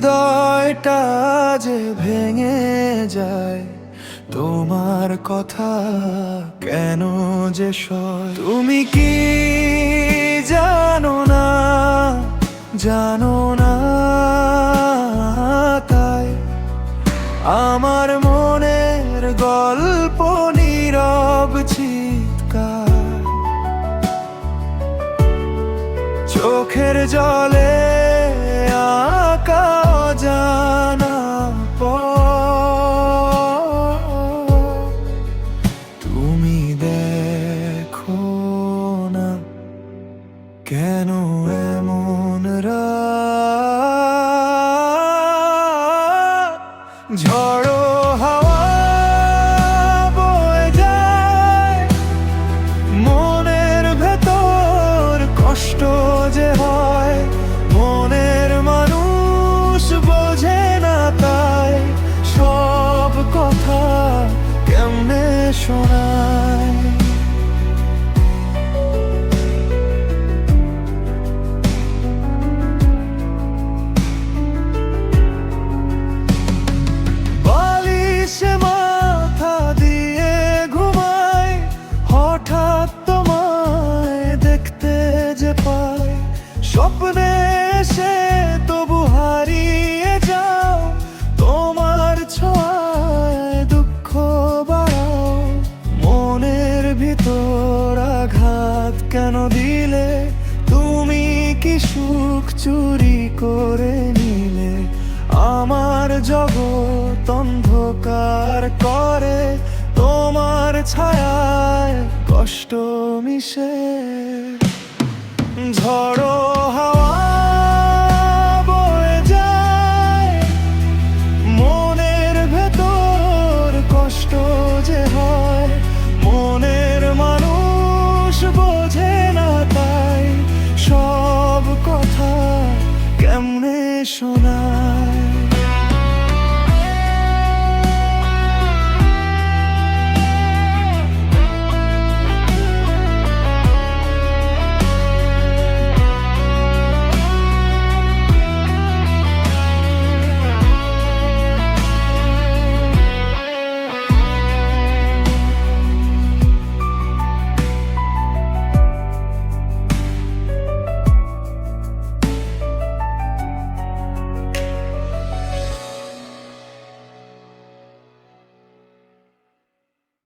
হৃদয়টা যে ভেঙে যায়, তোমার কথা কেন যে সয়। তুমি কি জানো না, জানো না, তাই আমার মনের গল্প নীরব চিৎকার, চোখের জলে আঁকা অজানা পথ। তুমি দেখো না কেন এমন রাত, ঝড়ো হাওয়া বয়ে যায়, মনের ভেতর কষ্ট যে হয়, মনের মানুষ বোঝে না তাই সব কথা কেমনে শোনায়। বালিশে মাথা দিয়ে ঘুমাই, হঠাৎ তোমায় দেখতে যে পাই, স্বপ্নে এসে তবু হারিয়ে যাও, তোমার ছোঁয়ায় দুঃখ বাড়াও। মনের ভিতর আঘাত কেন দিলে, তুমি কি সুখ চুরি করে নিলে, আমার জগৎ অন্ধকার করে, তোমার ছায়ায় কষ্ট মিশে। ঝড়ো